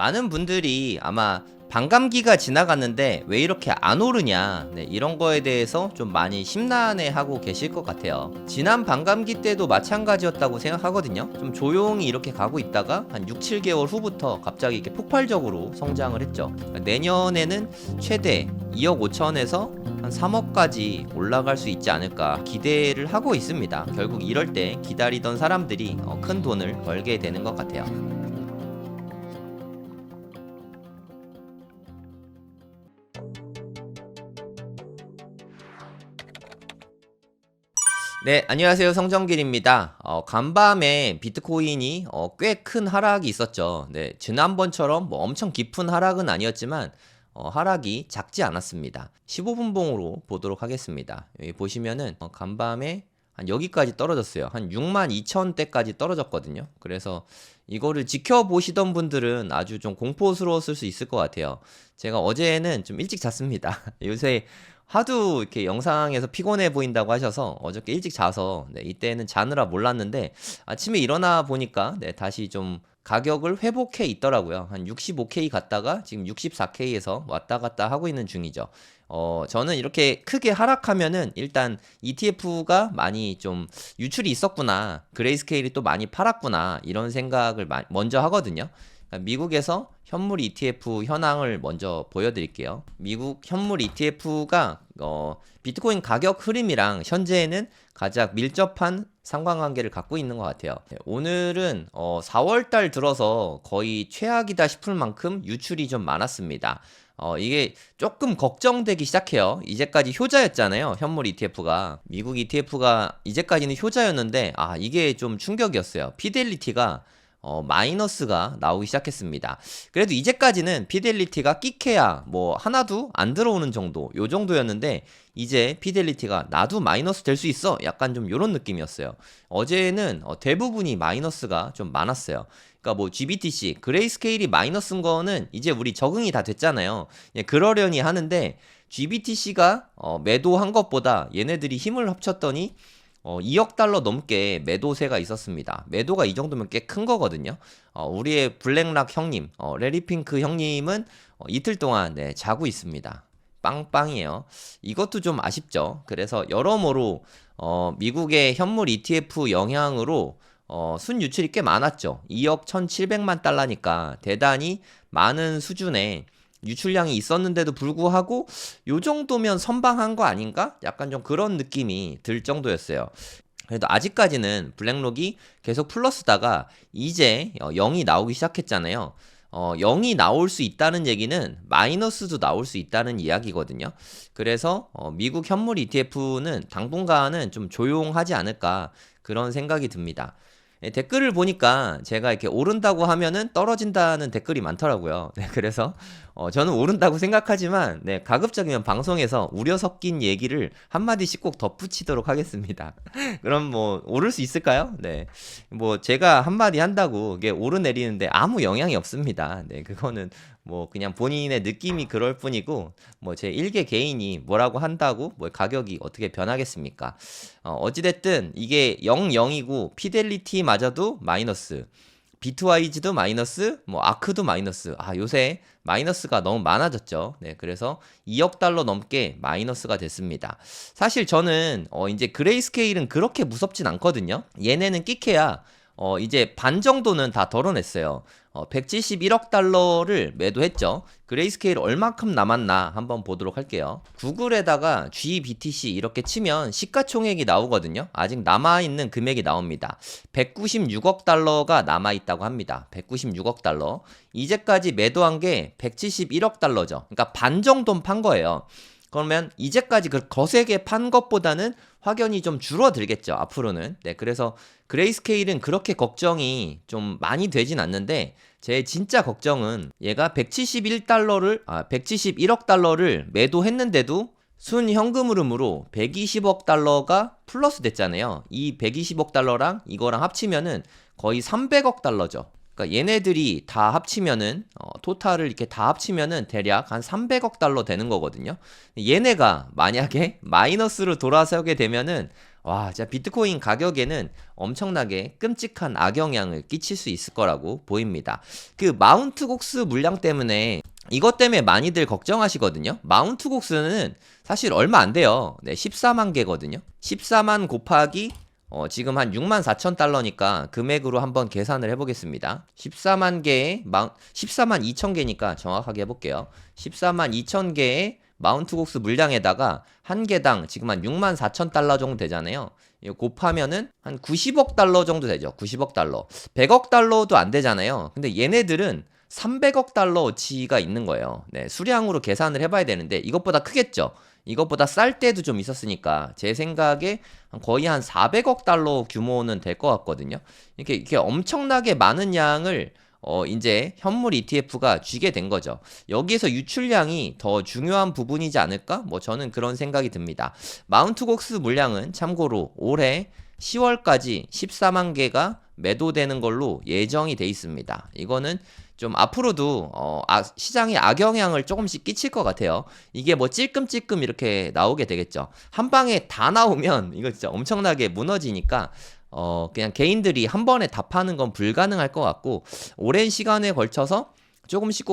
많은 분들이 아마 반감기가 지나갔는데 왜 이렇게 안 오르냐, 이런 거에 대해서 좀 많이 심란해하고 계실 것 같아요. 지난 반감기 때도 마찬가지였다고 생각하거든요. 좀 조용히 이렇게 가고 있다가 한 6, 7개월 후부터 갑자기 이렇게 폭발적으로 성장을 했죠. 내년에는 최대 2억 5천에서 한 3억까지 올라갈 수 있지 않을까 기대를 하고 있습니다. 결국 이럴 때 기다리던 사람들이 큰 돈을 벌게 되는 것 같아요. 네, 안녕하세요. 성정길입니다. 간밤에 비트코인이 꽤 큰 하락이 있었죠. 네, 지난번처럼 뭐 엄청 깊은 하락은 아니었지만 하락이 작지 않았습니다. 15분봉으로 보도록 하겠습니다. 여기 보시면은 간밤에 한 여기까지 떨어졌어요. 한 62,000대까지 떨어졌거든요. 그래서 이거를 지켜보시던 분들은 아주 좀 공포스러웠을 수 있을 것 같아요. 제가 어제는 좀 일찍 잤습니다. 요새 하도 이렇게 영상에서 피곤해 보인다고 하셔서 어저께 일찍 자서 이때는 자느라 몰랐는데 아침에 일어나 보니까 다시 좀 가격을 회복해 있더라고요. 한 65K 갔다가 지금 64K에서 왔다 갔다 하고 있는 중이죠. 저는 이렇게 크게 하락하면은 일단 ETF가 많이 좀 유출이 있었구나. 그레이스케일이 또 많이 팔았구나. 이런 생각을 먼저 하거든요. 미국에서 현물 ETF 현황을 먼저 보여드릴게요. 미국 현물 ETF가 비트코인 가격 흐름이랑 현재는 가장 밀접한 상관관계를 갖고 있는 것 같아요. 오늘은 4월달 들어서 거의 최악이다 싶을 만큼 유출이 좀 많았습니다. 이게 조금 걱정되기 시작해요. 이제까지 효자였잖아요. 현물 ETF가. 미국 ETF가 이제까지는 효자였는데 이게 좀 충격이었어요. 피델리티가 마이너스가 나오기 시작했습니다. 그래도 이제까지는 피델리티가 끼케야 뭐 하나도 안 들어오는 정도, 요 정도였는데 이제 피델리티가 나도 마이너스 될 수 있어, 약간 좀 요런 느낌이었어요. 어제는 대부분이 마이너스가 좀 많았어요. 그러니까 뭐 GBTC, 그레이스케일이 마이너스인 거는 이제 우리 적응이 다 됐잖아요. 그러려니 하는데 GBTC가 매도한 것보다 얘네들이 힘을 합쳤더니 2억 달러 넘게 매도세가 있었습니다. 매도가 이 정도면 꽤 큰 거거든요. 우리의 블랙락 형님, 레리핑크 형님은 이틀 동안 자고 있습니다. 빵빵이에요. 이것도 좀 아쉽죠. 그래서 여러모로 미국의 현물 ETF 영향으로 순유출이 꽤 많았죠. 2억 1,700만 달러니까 대단히 많은 수준의 유출량이 있었는데도 불구하고 요 정도면 선방한 거 아닌가? 약간 좀 그런 느낌이 들 정도였어요. 그래도 아직까지는 블랙록이 계속 플러스다가 이제 0이 나오기 시작했잖아요. 0이 나올 수 있다는 얘기는 마이너스도 나올 수 있다는 이야기거든요. 그래서 미국 현물 ETF는 당분간은 좀 조용하지 않을까 그런 생각이 듭니다. 댓글을 보니까 제가 이렇게 오른다고 하면은 떨어진다는 댓글이 많더라고요. 그래서 저는 오른다고 생각하지만 가급적이면 방송에서 우려 섞인 얘기를 한마디씩 꼭 덧붙이도록 하겠습니다. 그럼 뭐 오를 수 있을까요? 뭐 제가 한마디 한다고 이게 오르내리는데 아무 영향이 없습니다. 그거는 뭐 그냥 본인의 느낌이 그럴 뿐이고 뭐 제 일개 개인이 뭐라고 한다고 뭐 가격이 어떻게 변하겠습니까? 어찌됐든 이게 00이고 피델리티마저도 마이너스, 비트와이즈도 마이너스, 뭐 아크도 마이너스. 요새 마이너스가 너무 많아졌죠. 그래서 2억 달러 넘게 마이너스가 됐습니다. 사실 저는 이제 그레이스케일은 그렇게 무섭진 않거든요. 얘네는 끼케야 이제 반 정도는 다 덜어냈어요. 171억 달러를 매도했죠. 그레이스케일 얼마큼 남았나 한번 보도록 할게요. 구글에다가 GBTC 이렇게 치면 시가총액이 나오거든요. 아직 남아있는 금액이 나옵니다. 196억 달러가 남아있다고 합니다. 196억 달러. 이제까지 매도한 게 171억 달러죠. 그러니까 반 정도는 판 거예요. 그러면 이제까지 그 거세게 판 것보다는 확연히 좀 줄어들겠죠, 앞으로는. 그래서 그레이스케일은 그렇게 걱정이 좀 많이 되진 않는데 제 진짜 걱정은 얘가 171억 달러를 매도했는데도 순현금 흐름으로 120억 달러가 플러스 됐잖아요. 이 120억 달러랑 이거랑 합치면은 거의 300억 달러죠. 그러니까 얘네들이 다 합치면은 토탈을 이렇게 다 합치면은 대략 한 300억 달러 되는 거거든요. 얘네가 만약에 마이너스로 돌아서게 되면은 와, 진짜 비트코인 가격에는 엄청나게 끔찍한 악영향을 끼칠 수 있을 거라고 보입니다. 그 마운트 곡스 물량 때문에 이것 때문에 많이들 걱정하시거든요. 마운트 곡스는 사실 얼마 안 돼요. 네, 14만 개거든요. 14만 곱하기 지금 한 6만 4천 달러니까 금액으로 한번 계산을 해보겠습니다. 14만 개에 14만 2천 개니까 정확하게 해볼게요. 14만 2천 개의 마운트 곡스 물량에다가 한 개당 지금 한 6만 4천 달러 정도 되잖아요. 이거 곱하면은 한 90억 달러 정도 되죠. 90억 달러. 100억 달러도 안 되잖아요. 근데 얘네들은 300억 달러어치가 있는 거예요. 네, 수량으로 계산을 해봐야 되는데 이것보다 크겠죠. 이것보다 쌀 때도 좀 있었으니까 제 생각에 거의 한 400억 달러 규모는 될 것 같거든요. 이렇게 엄청나게 많은 양을 이제 현물 ETF가 쥐게 된 거죠. 여기에서 유출량이 더 중요한 부분이지 않을까? 뭐 저는 그런 생각이 듭니다. 마운트 곡스 물량은 참고로 올해 10월까지 14만 개가 매도되는 걸로 예정이 돼 있습니다. 이거는 좀 앞으로도 시장에 악영향을 조금씩 끼칠 것 같아요. 이게 뭐 찔끔찔끔 이렇게 나오게 되겠죠. 한 방에 다 나오면 이거 진짜 엄청나게 무너지니까 그냥 개인들이 한 번에 다 파는 건 불가능할 것 같고 오랜 시간에 걸쳐서 조금씩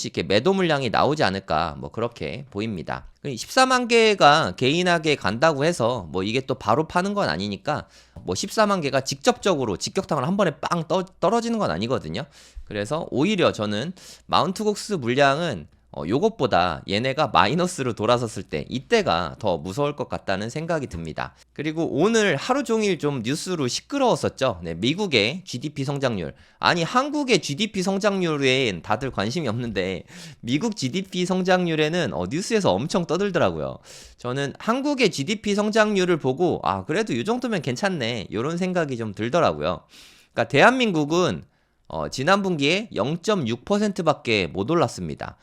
이렇게 매도 물량이 나오지 않을까 뭐 그렇게 보입니다. 14만 개가 개인에게 간다고 해서 뭐 이게 또 바로 파는 건 아니니까 뭐 14만 개가 직접적으로 직격탄을 한 번에 빵 떨어지는 건 아니거든요. 그래서 오히려 저는 마운트 곡스 물량은 요것보다 얘네가 마이너스로 돌아섰을 때 이때가 더 무서울 것 같다는 생각이 듭니다. 그리고 오늘 하루 종일 좀 뉴스로 시끄러웠었죠. 네, 미국의 GDP 성장률. 아니 한국의 GDP 성장률엔 다들 관심이 없는데 미국 GDP 성장률에는 뉴스에서 엄청 떠들더라고요. 저는 한국의 GDP 성장률을 보고 그래도 이 정도면 괜찮네 이런 생각이 좀 들더라고요. 그러니까 대한민국은 지난 분기에 0.6%밖에 못 올랐습니다.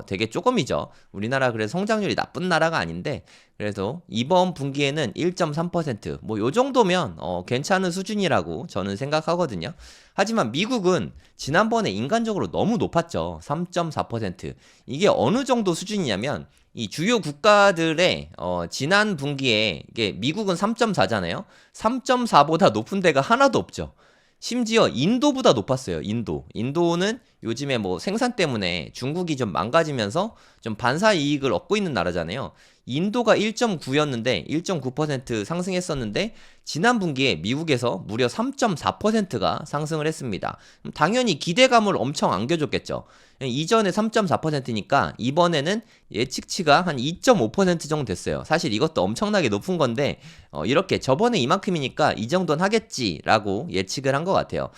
되게 조금이죠. 우리나라 그래서 성장률이 나쁜 나라가 아닌데 그래서 이번 분기에는 1.3% 뭐 요 정도면 괜찮은 수준이라고 저는 생각하거든요. 하지만 미국은 지난번에 인간적으로 너무 높았죠. 3.4%. 이게 어느 정도 수준이냐면 이 주요 국가들의 지난 분기에 이게 미국은 3.4잖아요. 3.4보다 높은 데가 하나도 없죠. 심지어 인도보다 높았어요. 인도는 요즘에 뭐 생산 때문에 중국이 좀 망가지면서 좀 반사 이익을 얻고 있는 나라잖아요. 인도가 1.9였는데 1.9% 상승했었는데 지난 분기에 미국에서 무려 3.4%가 상승을 했습니다. 당연히 기대감을 엄청 안겨줬겠죠. 이전에 3.4%니까 이번에는 예측치가 한 2.5% 정도 됐어요. 사실 이것도 엄청나게 높은 건데 이렇게 저번에 이만큼이니까 이 정도는 하겠지라고 예측을 한 것 같아요.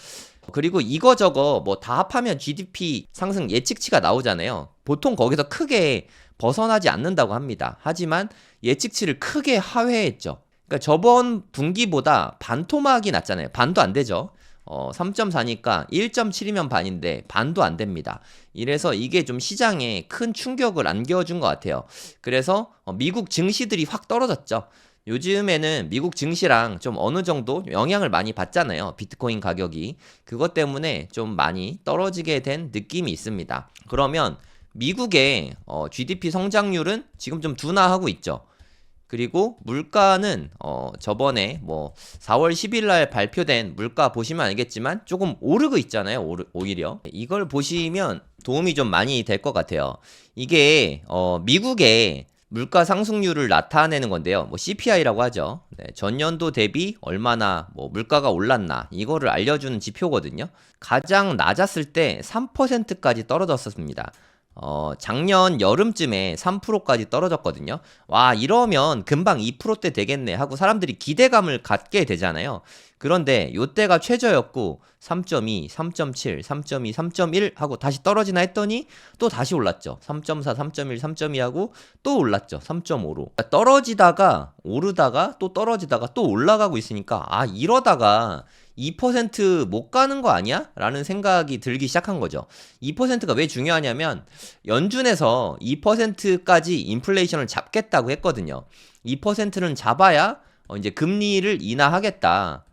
그리고 이거저거 뭐 다 합하면 GDP 상승 예측치가 나오잖아요. 보통 거기서 크게 벗어나지 않는다고 합니다. 하지만 예측치를 크게 하회했죠. 그러니까 저번 분기보다 반토막이 났잖아요. 반도 안 되죠. 3.4니까 1.7이면 반인데 반도 안 됩니다. 이래서 이게 좀 시장에 큰 충격을 안겨준 것 같아요. 그래서 미국 증시들이 확 떨어졌죠. 요즘에는 미국 증시랑 좀 어느 정도 영향을 많이 받잖아요. 비트코인 가격이. 그것 때문에 좀 많이 떨어지게 된 느낌이 있습니다. 그러면 미국의 GDP 성장률은 지금 좀 둔화하고 있죠. 그리고 물가는 저번에 뭐 4월 10일 날 발표된 물가 보시면 알겠지만 조금 오르고 있잖아요. 오히려 이걸 보시면 도움이 좀 많이 될 것 같아요. 이게 미국의 물가 상승률을 나타내는 건데요. 뭐 CPI라고 하죠. 네, 전년도 대비 얼마나 뭐 물가가 올랐나 이거를 알려주는 지표거든요. 가장 낮았을 때 3%까지 떨어졌었습니다. 작년 여름쯤에 3%까지 떨어졌거든요. 와, 이러면 금방 2%대 되겠네 하고 사람들이 기대감을 갖게 되잖아요. 그런데 요때가 최저였고 3.2, 3.7, 3.2, 3.1 하고 다시 떨어지나 했더니 또 다시 올랐죠. 3.4, 3.1, 3.2 하고 또 올랐죠. 3.5로. 떨어지다가 오르다가 또 떨어지다가 또 올라가고 있으니까 이러다가 2% 못 가는 거 아니야? 라는 생각이 들기 시작한 거죠. 2%가 왜 중요하냐면 연준에서 2%까지 인플레이션을 잡겠다고 했거든요. 2%는 잡아야 이제 금리를 인하하겠다.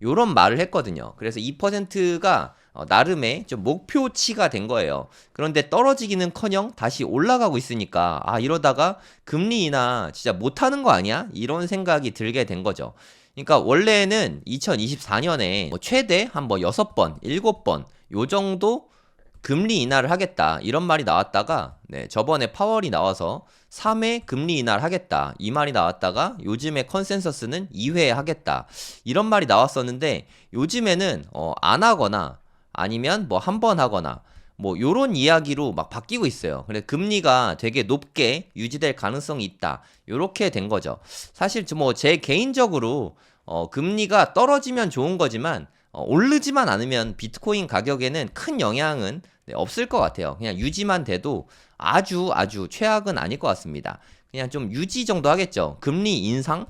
요런 말을 했거든요. 그래서 2%가 나름의 좀 목표치가 된 거예요. 그런데 떨어지기는커녕 다시 올라가고 있으니까 이러다가 금리 인하 진짜 못하는 거 아니야? 이런 생각이 들게 된 거죠. 그러니까 원래는 2024년에 뭐 최대 한 뭐 6번, 7번 요 정도 금리 인하를 하겠다 이런 말이 나왔다가 네, 저번에 파월이 나와서 3회 금리 인하를 하겠다 이 말이 나왔다가 요즘에 컨센서스는 2회 하겠다 이런 말이 나왔었는데 요즘에는 안 하거나 아니면 뭐 한 번 하거나 뭐 요런 이야기로 막 바뀌고 있어요. 그래서 금리가 되게 높게 유지될 가능성이 있다. 요렇게 된 거죠. 사실 뭐 제 개인적으로 금리가 떨어지면 좋은 거지만 오르지만 않으면 비트코인 가격에는 큰 영향은 네, 없을 것 같아요. 그냥 유지만 돼도 아주 최악은 아닐 것 같습니다. 그냥 좀 유지 정도 하겠죠. 금리 인상?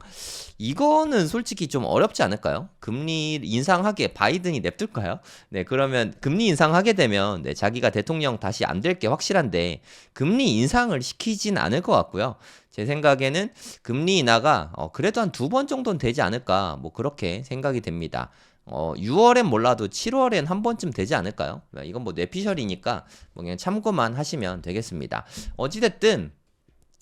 이거는 솔직히 좀 어렵지 않을까요? 금리 인상하게 바이든이 냅둘까요? 네, 그러면 금리 인상하게 되면 네, 자기가 대통령 다시 안 될 게 확실한데 금리 인상을 시키진 않을 것 같고요. 제 생각에는 금리 인하가 그래도 한 2번 정도는 되지 않을까 뭐 그렇게 생각이 됩니다. 6월엔 몰라도 7월엔 한 번쯤 되지 않을까요? 이건 뭐 뇌피셜이니까 뭐 그냥 참고만 하시면 되겠습니다. 어찌됐든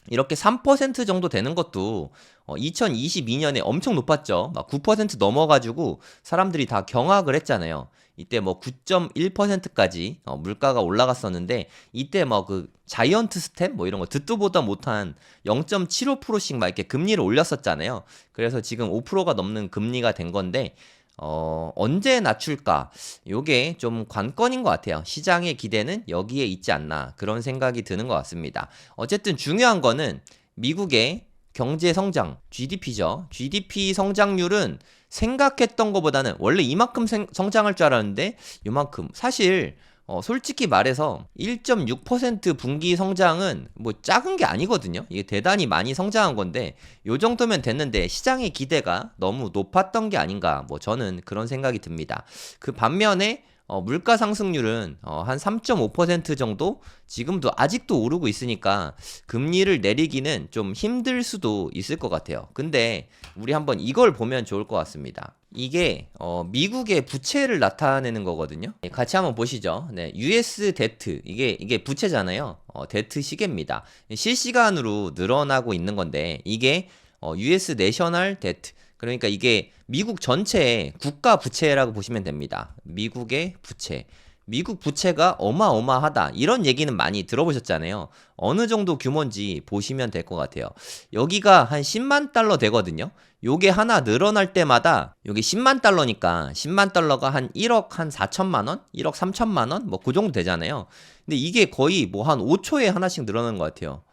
이렇게 3% 정도 되는 것도 2022년에 엄청 높았죠. 막 9% 넘어가지고 사람들이 다 경악을 했잖아요. 이때 뭐 9.1%까지 물가가 올라갔었는데 이때 뭐 그 자이언트 스텝 뭐 이런 거 듣도 보다 못한 0.75%씩 막 이렇게 금리를 올렸었잖아요. 그래서 지금 5%가 넘는 금리가 된 건데 언제 낮출까? 요게 좀 관건인 것 같아요. 시장의 기대는 여기에 있지 않나. 그런 생각이 드는 것 같습니다. 어쨌든 중요한 거는 미국의 경제 성장, GDP죠. GDP 성장률은 생각했던 것보다는 원래 이만큼 성장할 줄 알았는데 요만큼. 사실 솔직히 말해서 1.6% 분기 성장은 뭐 작은 게 아니거든요. 이게 대단히 많이 성장한 건데 요 정도면 됐는데 시장의 기대가 너무 높았던 게 아닌가 뭐 저는 그런 생각이 듭니다. 그 반면에 물가 상승률은 한 3.5% 정도 지금도 아직도 오르고 있으니까 금리를 내리기는 좀 힘들 수도 있을 것 같아요. 근데 우리 한번 이걸 보면 좋을 것 같습니다. 이게 미국의 부채를 나타내는 거거든요. 네, 같이 한번 보시죠. 네, US 데트 이게 부채잖아요. 데트 시계입니다. 실시간으로 늘어나고 있는 건데 이게 US 내셔널 데트 그러니까 이게 미국 전체의 국가 부채라고 보시면 됩니다. 미국의 부채. 미국 부채가 어마어마하다. 이런 얘기는 많이 들어보셨잖아요. 어느 정도 규모인지 보시면 될 것 같아요. 여기가 한 10만 달러 되거든요. 요게 하나 늘어날 때마다 요게 10만 달러니까 10만 달러가 한 1억 한 4천만 원? 1억 3천만 원? 뭐 그 정도 되잖아요. 근데 이게 거의 뭐 한 5초에 하나씩 늘어나는 것 같아요.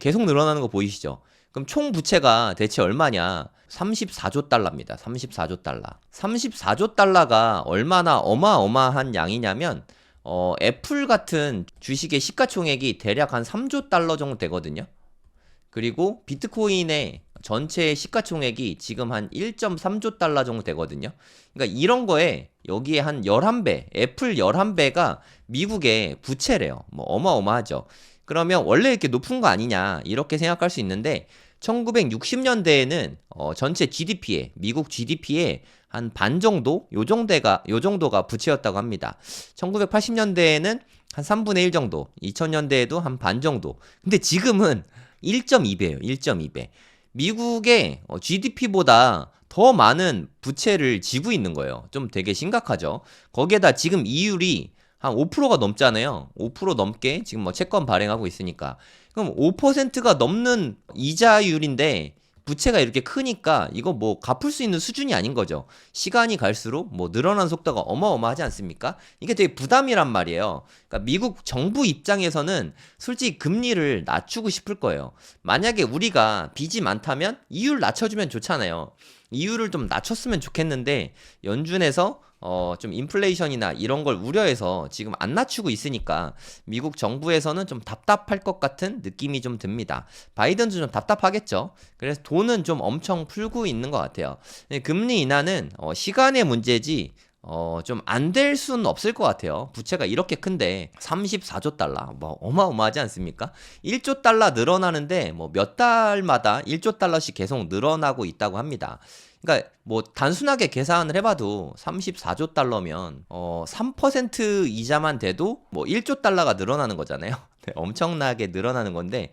계속 늘어나는 거 보이시죠? 그럼 총 부채가 대체 얼마냐? 34조 달러입니다. 34조 달러. 34조 달러가 얼마나 어마어마한 양이냐면 애플 같은 주식의 시가총액이 대략 한 3조 달러 정도 되거든요. 그리고 비트코인의 전체 시가총액이 지금 한 1.3조 달러 정도 되거든요. 그러니까 이런 거에 여기에 한 11배, 애플 11배가 미국의 부채래요. 뭐 어마어마하죠. 그러면 원래 이렇게 높은 거 아니냐 이렇게 생각할 수 있는데 1960년대에는 전체 GDP에 미국 GDP의 한 반 정도 요 정도가 부채였다고 합니다. 1980년대에는 한 3분의 1 정도, 2000년대에도 한 반 정도. 근데 지금은 1.2배예요. 1.2배. 미국의 GDP보다 더 많은 부채를 지고 있는 거예요. 좀 되게 심각하죠. 거기에다 지금 이율이 한 5%가 넘잖아요. 5% 넘게 지금 뭐 채권 발행하고 있으니까. 그럼 5%가 넘는 이자율인데 부채가 이렇게 크니까 이거 뭐 갚을 수 있는 수준이 아닌 거죠. 시간이 갈수록 뭐 늘어나는 속도가 어마어마하지 않습니까? 이게 되게 부담이란 말이에요. 그러니까 미국 정부 입장에서는 솔직히 금리를 낮추고 싶을 거예요. 만약에 우리가 빚이 많다면 이율 낮춰주면 좋잖아요. 이율을 좀 낮췄으면 좋겠는데 연준에서 좀 인플레이션이나 이런 걸 우려해서 지금 안 낮추고 있으니까 미국 정부에서는 좀 답답할 것 같은 느낌이 좀 듭니다. 바이든도 좀 답답하겠죠. 그래서 돈은 좀 엄청 풀고 있는 것 같아요. 금리 인하는 시간의 문제지 좀 안 될 수는 없을 것 같아요. 부채가 이렇게 큰데 34조 달러 뭐 어마어마하지 않습니까? 1조 달러 늘어나는데 뭐 몇 달마다 1조 달러씩 계속 늘어나고 있다고 합니다. 그러니까 뭐 단순하게 계산을 해봐도 34조 달러면 3% 이자만 돼도 뭐 1조 달러가 늘어나는 거잖아요. 네, 엄청나게 늘어나는 건데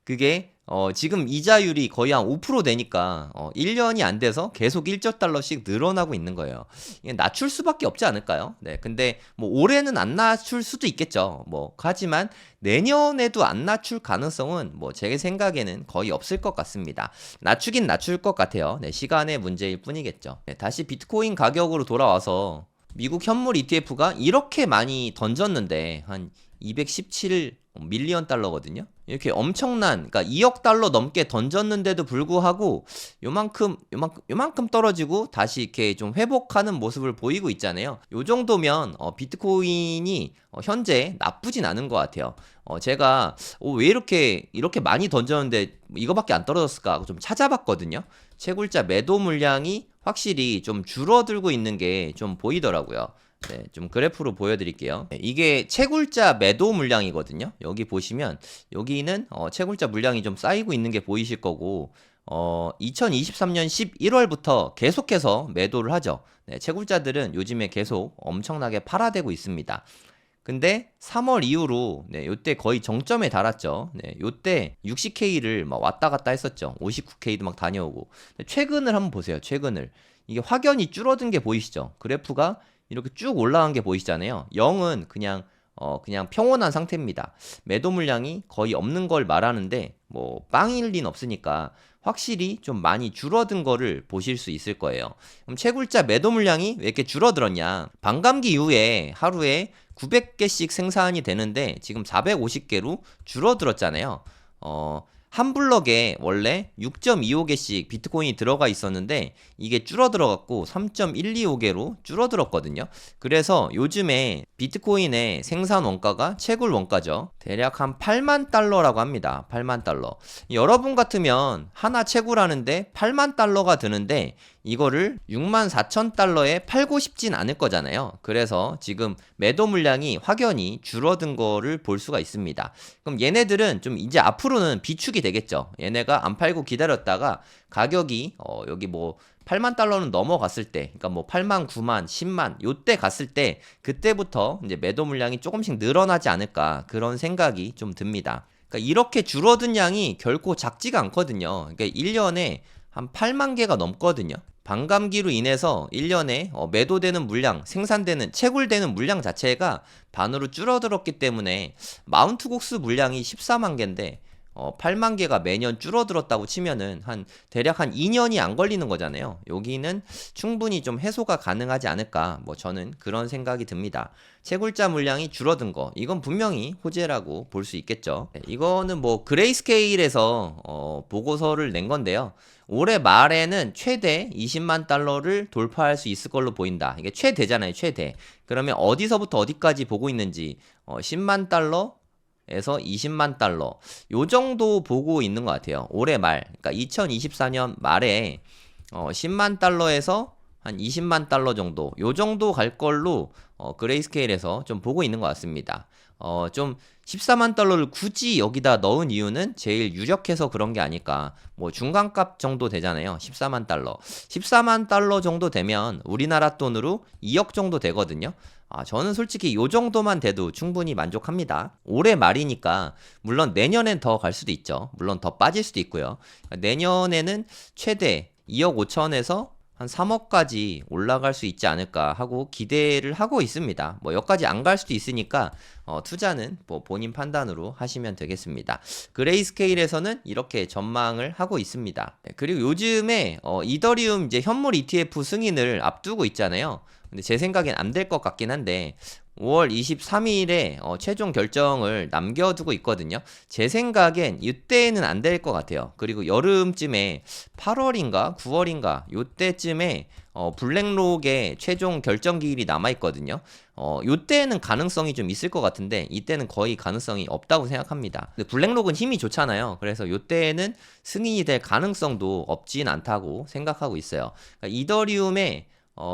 그게 지금 이자율이 거의 한 5% 되니까 1년이 안 돼서 계속 1조 달러씩 늘어나고 있는 거예요. 이게 낮출 수밖에 없지 않을까요? 네, 근데 뭐 올해는 안 낮출 수도 있겠죠. 뭐 하지만 내년에도 안 낮출 가능성은 뭐 제 생각에는 거의 없을 것 같습니다. 낮추긴 낮출 것 같아요. 네, 시간의 문제일 뿐이겠죠. 네, 다시 비트코인 가격으로 돌아와서 미국 현물 ETF가 이렇게 많이 던졌는데 한 217 밀리언 달러거든요. 이렇게 엄청난, 그러니까 2억 달러 넘게 던졌는데도 불구하고 요만큼 떨어지고 다시 이렇게 좀 회복하는 모습을 보이고 있잖아요. 요 정도면 비트코인이 현재 나쁘진 않은 것 같아요. 제가 왜 이렇게 많이 던졌는데 이거밖에 안 떨어졌을까 하고 좀 찾아봤거든요. 채굴자 매도 물량이 확실히 좀 줄어들고 있는 게 좀 보이더라고요. 네, 좀 그래프로 보여드릴게요. 네, 이게 채굴자 매도 물량이거든요. 여기 보시면 여기는 채굴자 물량이 좀 쌓이고 있는 게 보이실 거고 2023년 11월부터 계속해서 매도를 하죠. 네, 채굴자들은 요즘에 계속 엄청나게 팔아대고 있습니다. 근데 3월 이후로 네, 요때 거의 정점에 달았죠. 네, 요때 60K를 막 왔다 갔다 했었죠. 59K도 막 다녀오고. 최근을 한번 보세요. 최근을. 이게 확연히 줄어든 게 보이시죠? 그래프가 이렇게 쭉 올라간 게 보이시잖아요. 0은 그냥 평온한 상태입니다. 매도 물량이 거의 없는 걸 말하는데 뭐 빵일 리는 없으니까 확실히 좀 많이 줄어든 거를 보실 수 있을 거예요. 그럼 채굴자 매도 물량이 왜 이렇게 줄어들었냐? 반감기 이후에 하루에 900개씩 생산이 되는데 지금 450개로 줄어들었잖아요. 한 블럭에 원래 6.25개씩 비트코인이 들어가 있었는데 이게 줄어들어갖고 3.125개로 줄어들었거든요. 그래서 요즘에 비트코인의 생산 원가가 채굴 원가죠. 대략 한 8만 달러라고 합니다. 8만 달러. 여러분 같으면 하나 채굴하는데 8만 달러가 드는데 이거를 6만 4천 달러에 팔고 싶진 않을 거잖아요. 그래서 지금 매도 물량이 확연히 줄어든 거를 볼 수가 있습니다. 그럼 얘네들은 좀 이제 앞으로는 비축이 되겠죠. 얘네가 안 팔고 기다렸다가 가격이 여기 뭐 8만 달러는 넘어갔을 때, 그러니까 뭐 8만, 9만, 10만 요때 갔을 때 그때부터 이제 매도 물량이 조금씩 늘어나지 않을까 그런 생각이 좀 듭니다. 그러니까 이렇게 줄어든 양이 결코 작지가 않거든요. 그러니까 1년에 한 8만 개가 넘거든요. 반감기로 인해서 1년에 매도되는 물량, 생산되는, 채굴되는 물량 자체가 반으로 줄어들었기 때문에 마운트곡스 물량이 14만 개인데 8만 개가 매년 줄어들었다고 치면은 대략 한 2년이 안 걸리는 거잖아요. 여기는 충분히 좀 해소가 가능하지 않을까. 뭐 저는 그런 생각이 듭니다. 채굴자 물량이 줄어든 거, 이건 분명히 호재라고 볼 수 있겠죠. 네, 이거는 뭐 그레이스케일에서 보고서를 낸 건데요. 올해 말에는 최대 20만 달러를 돌파할 수 있을 걸로 보인다. 이게 최대잖아요, 최대. 그러면 어디서부터 어디까지 보고 있는지 10만 달러 에서 20만 달러 요 정도 보고 있는 것 같아요. 올해 말, 그러니까 2024년 말에 10만 달러에서 한 20만 달러 정도 요 정도 갈 걸로 그레이스케일에서 좀 보고 있는 것 같습니다. 좀 14만 달러를 굳이 여기다 넣은 이유는 제일 유력해서 그런 게 아닐까. 뭐 중간값 정도 되잖아요. 14만 달러. 14만 달러 정도 되면 우리나라 돈으로 2억 정도 되거든요. 저는 솔직히 요 정도만 돼도 충분히 만족합니다. 올해 말이니까 물론 내년엔 더 갈 수도 있죠. 물론 더 빠질 수도 있고요. 내년에는 최대 2억 5천에서 한 3억까지 올라갈 수 있지 않을까 하고 기대를 하고 있습니다. 뭐 여기까지 안 갈 수도 있으니까 투자는 뭐 본인 판단으로 하시면 되겠습니다. 그레이스케일에서는 이렇게 전망을 하고 있습니다. 그리고 요즘에 이더리움 이제 현물 ETF 승인을 앞두고 있잖아요. 근데 제 생각엔 안 될 것 같긴 한데 5월 23일에 최종 결정을 남겨두고 있거든요. 제 생각엔 이때는 안 될 것 같아요. 그리고 여름쯤에 8월인가 9월인가 요때쯤에 블랙록의 최종 결정 기일이 남아있거든요. 요때는 가능성이 좀 있을 것 같은데 이때는 거의 가능성이 없다고 생각합니다. 근데 블랙록은 힘이 좋잖아요. 그래서 요때는 승인이 될 가능성도 없진 않다고 생각하고 있어요. 그러니까 이더리움의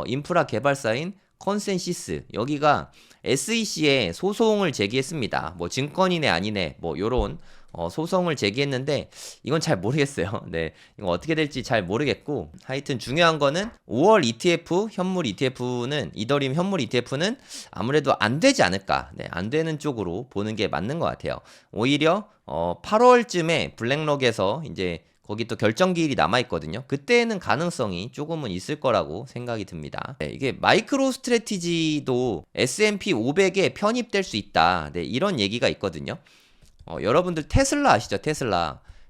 인프라 개발사인 컨센시스, 여기가 SEC에 소송을 제기했습니다. 뭐 증권이네 아니네 뭐 요런 소송을 제기했는데 이건 잘 모르겠어요. 네, 이거 어떻게 될지 잘 모르겠고 하여튼 중요한 거는 5월 ETF 현물 ETF는 이더리움 현물 ETF는 아무래도 안 되지 않을까. 네, 안 되는 쪽으로 보는 게 맞는 것 같아요. 오히려 8월쯤에 블랙록에서 이제 거기 또 결정기일이 남아있거든요. 그때는 가능성이 조금은 있을 거라고 생각이 듭니다. 네, 이게 마이크로 스트래티지도 S&P 500에 편입될 수 있다. 네, 이런 얘기가 있거든요. 여러분들 테슬라 아시죠?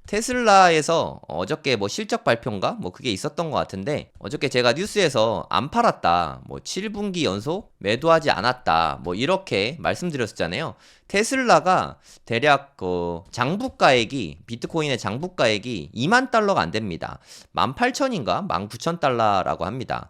테슬라에서 어저께 뭐 실적 발표인가? 뭐 그게 있었던 것 같은데 어저께 제가 뉴스에서 안 팔았다. 뭐 7분기 연속 매도하지 않았다. 뭐 이렇게 말씀드렸었잖아요. 테슬라가 대략 장부가액이 비트코인의 장부가액이 2만 달러가 안 됩니다. 18,000인가? 19,000달러라고 합니다.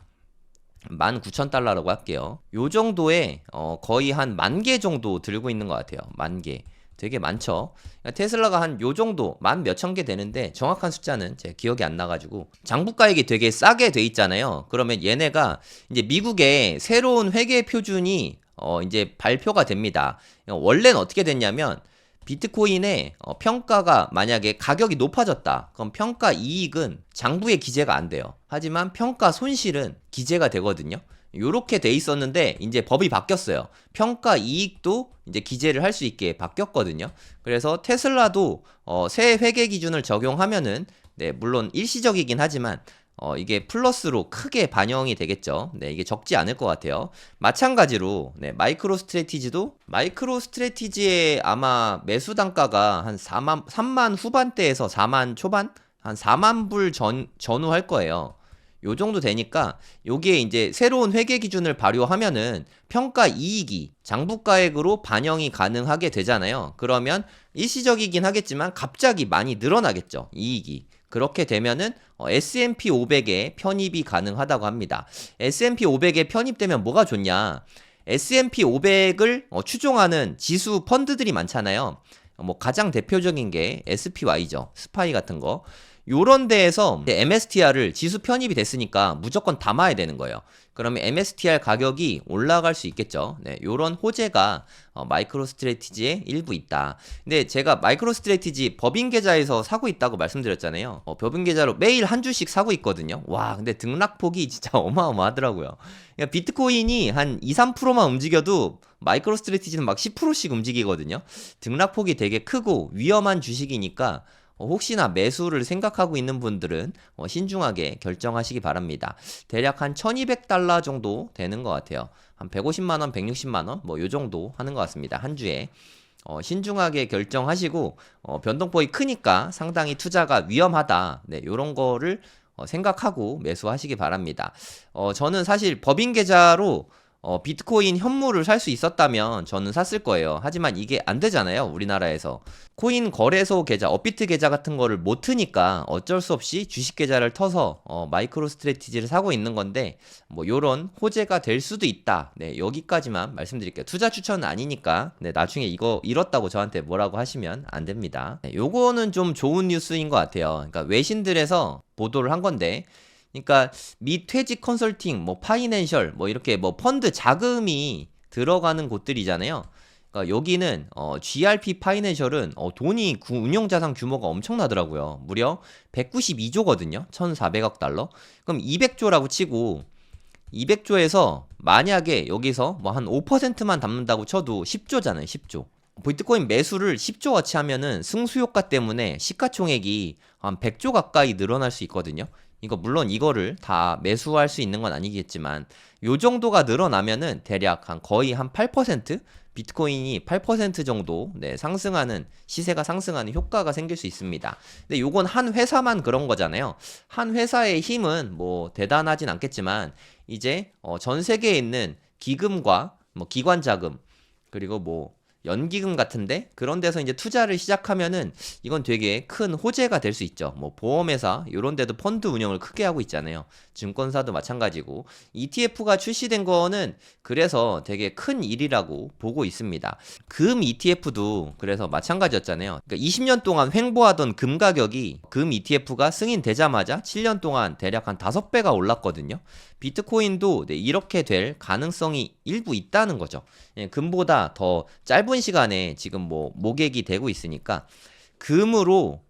19,000달러라고 할게요. 요 정도에 거의 한 10,000개 정도 들고 있는 것 같아요. 10,000개. 되게 많죠. 테슬라가 한 요 정도 만 몇천 개 되는데 정확한 숫자는 제 기억이 안 나가지고 장부가액이 되게 싸게 돼 있잖아요. 그러면 얘네가 이제 미국의 새로운 회계 표준이 이제 발표가 됩니다. 원래는 어떻게 됐냐면 비트코인의 평가가 만약에 가격이 높아졌다. 그럼 평가 이익은 장부에 기재가 안 돼요. 하지만 평가 손실은 기재가 되거든요. 요렇게 돼 있었는데 이제 법이 바뀌었어요. 평가 이익도 이제 기재를 할 수 있게 바뀌었거든요. 그래서 테슬라도 새 회계 기준을 적용하면은 네, 물론 일시적이긴 하지만 이게 플러스로 크게 반영이 되겠죠. 네, 이게 적지 않을 것 같아요. 마찬가지로 네, 마이크로 스트래티지의 아마 매수 단가가 한 3만 후반대에서 4만 초반? 한 4만 불 전후 할 거예요. 요 정도 되니까 여기에 이제 새로운 회계 기준을 발효하면은 평가 이익이 장부가액으로 반영이 가능하게 되잖아요. 그러면 일시적이긴 하겠지만 갑자기 많이 늘어나겠죠. 이익이. 그렇게 되면은 S&P 500에 편입이 가능하다고 합니다. S&P 500에 편입되면 뭐가 좋냐? S&P 500을 추종하는 지수 펀드들이 많잖아요. 뭐 가장 대표적인 게 SPY죠. 스파이 같은 거. 요런 데에서 MSTR을 지수 편입이 됐으니까 무조건 담아야 되는 거예요. 그러면 MSTR 가격이 올라갈 수 있겠죠. 네, 요런 호재가 마이크로 스트래티지에 일부 있다. 근데 제가 마이크로 스트래티지 법인 계좌에서 사고 있다고 말씀드렸잖아요. 법인 계좌로 매일 한 주씩 사고 있거든요. 와, 근데 등락폭이 진짜 어마어마하더라고요. 그러니까 비트코인이 한 2, 3%만 움직여도 마이크로 스트래티지는 막 10%씩 움직이거든요. 등락폭이 되게 크고 위험한 주식이니까 혹시나 매수를 생각하고 있는 분들은 신중하게 결정하시기 바랍니다. 대략 한 1200달러 정도 되는 것 같아요. 한 150만원, 160만원 뭐 요 정도 하는 것 같습니다. 한 주에. 신중하게 결정하시고 변동폭이 크니까 상당히 투자가 위험하다. 네, 요런 거를 생각하고 매수하시기 바랍니다. 저는 사실 법인 계좌로 비트코인 현물을 살 수 있었다면 저는 샀을 거예요. 하지만 이게 안 되잖아요. 우리나라에서. 코인 거래소 계좌, 업비트 계좌 같은 거를 못 트니까 어쩔 수 없이 주식 계좌를 터서 마이크로 스트래티지를 사고 있는 건데 뭐 요런 호재가 될 수도 있다. 네, 여기까지만 말씀드릴게요. 투자 추천은 아니니까 네, 나중에 이거 잃었다고 저한테 뭐라고 하시면 안 됩니다. 네, 요거는 좀 좋은 뉴스인 것 같아요. 그러니까 외신들에서 보도를 한 건데 그러니까 미퇴직 컨설팅, 뭐 파이낸셜, 뭐 이렇게 뭐 펀드 자금이 들어가는 곳들이잖아요. 그러니까 여기는 GRP 파이낸셜은 돈이 운용 자산 규모가 엄청나더라고요. 무려 192조거든요. 1,400억 달러. 그럼 200조라고 치고 200조에서 만약에 여기서 뭐 한 5%만 담는다고 쳐도 10조잖아요. 10조. 비트코인 매수를 10조어치 하면은 승수효과 때문에 시가총액이 한 100조 가까이 늘어날 수 있거든요. 이거 물론 이거를 다 매수할 수 있는 건 아니겠지만 요 정도가 늘어나면은 대략 한 거의 한 8% 비트코인이 8% 정도 네, 상승하는 시세가 상승하는 효과가 생길 수 있습니다. 근데 요건 한 회사만 그런 거잖아요. 한 회사의 힘은 뭐 대단하진 않겠지만 이제 전 세계에 있는 기금과 뭐 기관 자금 그리고 뭐 연기금 같은데 그런 데서 이제 투자를 시작하면은 이건 되게 큰 호재가 될 수 있죠. 뭐 보험회사 이런 데도 펀드 운영을 크게 하고 있잖아요. 증권사도 마찬가지고 ETF가 출시된 거는 그래서 되게 큰 일이라고 보고 있습니다. 금 ETF도 그래서 마찬가지였잖아요. 그러니까 20년 동안 횡보하던 금 가격이 금 ETF가 승인되자마자 7년 동안 대략 한 5배가 올랐거든요. 비트코인도 네, 이렇게 될 가능성이 일부 있다는 거죠. 예, 금보다 더 짧은 시간에 지금 뭐 모객이 되고 있으니까 금으로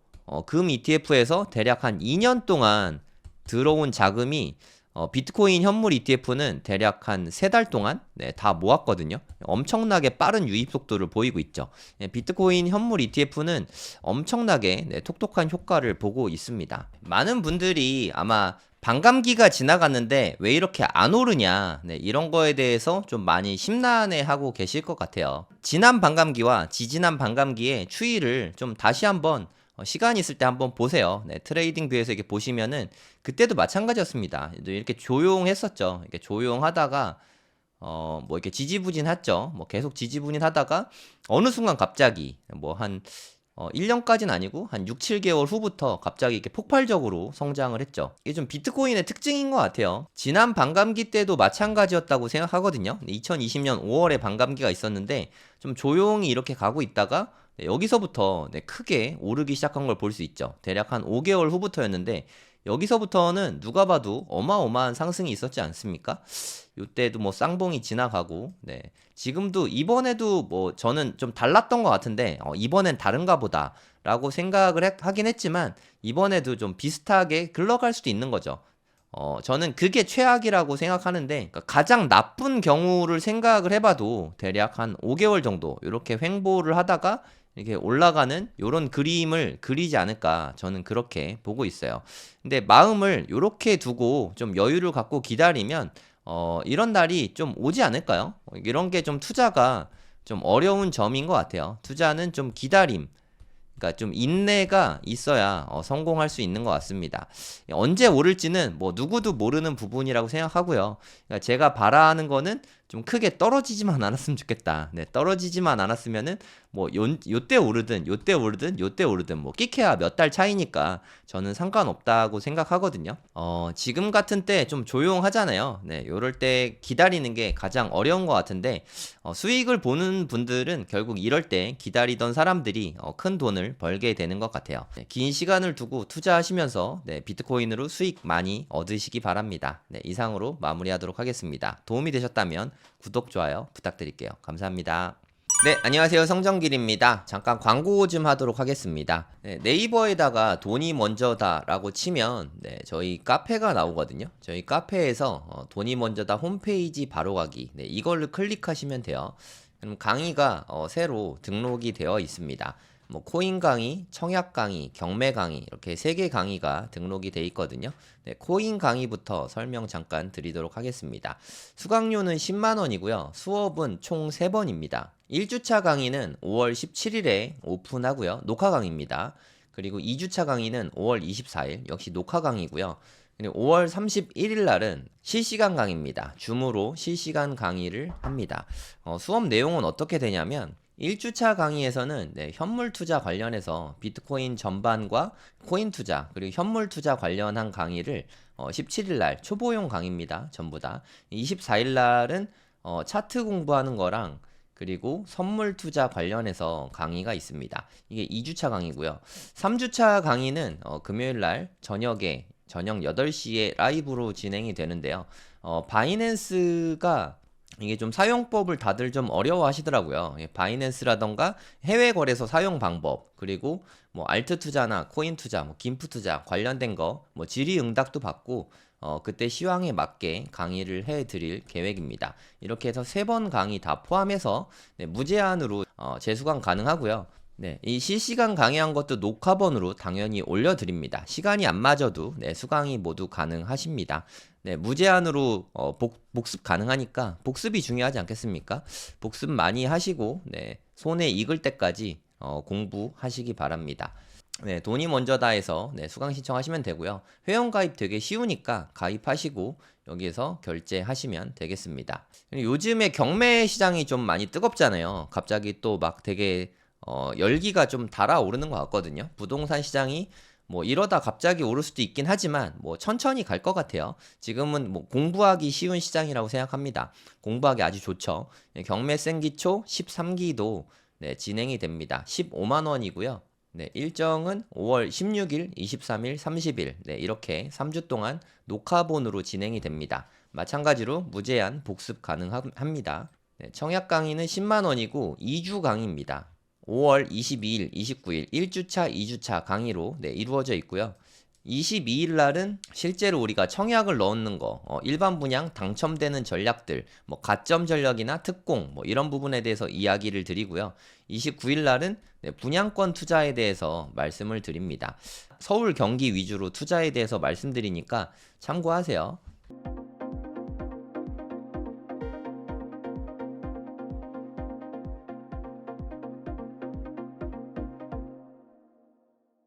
금 ETF에서 대략 한 2년 동안 들어온 자금이 비트코인 현물 ETF는 대략 한 3달 동안 네, 다 모았거든요. 엄청나게 빠른 유입 속도를 보이고 있죠. 예, 비트코인 현물 ETF는 엄청나게 네, 톡톡한 효과를 보고 있습니다. 많은 분들이 아마 반감기가 지나갔는데 왜 이렇게 안 오르냐, 네, 이런 거에 대해서 좀 많이 심란해하고 계실 것 같아요. 지난 반감기와 지지난 반감기의 추이를 좀 다시 한번 시간 있을 때 한번 보세요. 네, 트레이딩 뷰에서 이렇게 보시면은 그때도 마찬가지였습니다. 이렇게 조용했었죠. 이렇게 조용하다가 뭐 이렇게 지지부진했죠. 뭐 계속 지지부진하다가 어느 순간 갑자기 뭐 한 1년까지는 아니고 한 6, 7개월 후부터 갑자기 이렇게 폭발적으로 성장을 했죠. 이게 좀 비트코인의 특징인 것 같아요. 지난 반감기 때도 마찬가지였다고 생각하거든요. 2020년 5월에 반감기가 있었는데 좀 조용히 이렇게 가고 있다가 네, 여기서부터 네, 크게 오르기 시작한 걸 볼 수 있죠. 대략 한 5개월 후부터였는데 여기서부터는 누가 봐도 어마어마한 상승이 있었지 않습니까? 이때도 뭐 쌍봉이 지나가고, 네. 지금도 이번에도 뭐 저는 좀 달랐던 것 같은데, 이번엔 다른가 보다 라고 생각을 하긴 했지만, 이번에도 좀 비슷하게 흘러갈 수도 있는 거죠. 저는 그게 최악이라고 생각하는데, 그러니까 가장 나쁜 경우를 생각을 해봐도 대략 한 5개월 정도 이렇게 횡보를 하다가 이렇게 올라가는 이런 그림을 그리지 않을까 저는 그렇게 보고 있어요. 근데 마음을 이렇게 두고 좀 여유를 갖고 기다리면 이런 날이 좀 오지 않을까요? 이런 게 좀 투자가 좀 어려운 점인 것 같아요. 투자는 좀 기다림, 그러니까 좀 인내가 있어야 성공할 수 있는 것 같습니다. 언제 오를지는 뭐 누구도 모르는 부분이라고 생각하고요. 그러니까 제가 바라는 거는 좀 크게 떨어지지만 않았으면 좋겠다. 네, 떨어지지만 않았으면은 뭐 요때 오르든 요때 오르든 요때 오르든 뭐 끼케야 몇 달 차이니까 저는 상관없다고 생각하거든요. 지금 같은 때 좀 조용하잖아요. 네, 요럴 때 기다리는 게 가장 어려운 것 같은데 수익을 보는 분들은 결국 이럴 때 기다리던 사람들이 큰 돈을 벌게 되는 것 같아요. 네, 긴 시간을 두고 투자하시면서 네, 비트코인으로 수익 많이 얻으시기 바랍니다. 네, 이상으로 마무리하도록 하겠습니다. 도움이 되셨다면 구독, 좋아요 부탁드릴게요. 감사합니다. 네, 안녕하세요. 성정길입니다. 잠깐 광고 좀 하도록 하겠습니다. 네, 네이버에다가 돈이 먼저다 라고 치면 네, 저희 카페가 나오거든요. 저희 카페에서 돈이 먼저다 홈페이지 바로 가기, 네, 이걸로 클릭하시면 돼요. 그럼 강의가 새로 등록이 되어 있습니다. 뭐 코인 강의, 청약 강의, 경매 강의 이렇게 3개 강의가 등록이 돼 있거든요. 네, 코인 강의부터 설명 잠깐 드리도록 하겠습니다. 수강료는 10만 원이고요. 수업은 총 3번입니다. 1주차 강의는 5월 17일에 오픈하고요. 녹화 강의입니다. 그리고 2주차 강의는 5월 24일 역시 녹화 강의고요. 그리고 5월 31일 날은 실시간 강의입니다. 줌으로 실시간 강의를 합니다. 수업 내용은 어떻게 되냐면 1주차 강의에서는 네, 현물 투자 관련해서 비트코인 전반과 코인 투자 그리고 현물 투자 관련한 강의를 17일 날 초보용 강의입니다. 전부 다. 24일 날은 차트 공부하는 거랑 그리고 선물 투자 관련해서 강의가 있습니다. 이게 2주차 강의고요. 3주차 강의는 금요일 날 저녁 8시에 라이브로 진행이 되는데요. 바이낸스가 이게 좀 사용법을 다들 좀 어려워 하시더라고요. 바이낸스라던가 해외 거래소 사용 방법, 그리고 뭐 알트 투자나 코인 투자, 뭐 김프 투자 관련된 거, 뭐 질의응답도 받고 그때 시황에 맞게 강의를 해 드릴 계획입니다. 이렇게 해서 3번 강의 다 포함해서 네, 무제한으로 재수강 가능하고요. 네, 이 실시간 강의한 것도 녹화본으로 당연히 올려드립니다. 시간이 안 맞아도 네, 수강이 모두 가능하십니다. 네, 무제한으로 복습 가능하니까 복습이 중요하지 않겠습니까? 복습 많이 하시고 네, 손에 익을 때까지 공부하시기 바랍니다. 네, 돈이 먼저다 해서 네, 수강 신청하시면 되고요. 회원 가입 되게 쉬우니까 가입하시고 여기에서 결제하시면 되겠습니다. 요즘에 경매 시장이 좀 많이 뜨겁잖아요. 갑자기 또 막 되게 열기가 좀 달아오르는 것 같거든요. 부동산 시장이 뭐 이러다 갑자기 오를 수도 있긴 하지만 뭐 천천히 갈 것 같아요. 지금은 뭐 공부하기 쉬운 시장이라고 생각합니다. 공부하기 아주 좋죠. 경매 생기초 13기도 네, 진행이 됩니다. 15만 원이고요. 네, 일정은 5월 16일, 23일, 30일 네, 이렇게 3주 동안 녹화본으로 진행이 됩니다. 마찬가지로 무제한 복습 가능합니다. 네, 청약 강의는 10만 원이고 2주 강의입니다. 5월 22일, 29일 1주차, 2주차 강의로 이루어져 있고요. 22일 날은 실제로 우리가 청약을 넣는 거, 일반 분양 당첨되는 전략들, 뭐 가점 전략이나 특공, 뭐 이런 부분에 대해서 이야기를 드리고요. 29일 날은 분양권 투자에 대해서 말씀을 드립니다. 서울, 경기 위주로 투자에 대해서 말씀드리니까 참고하세요.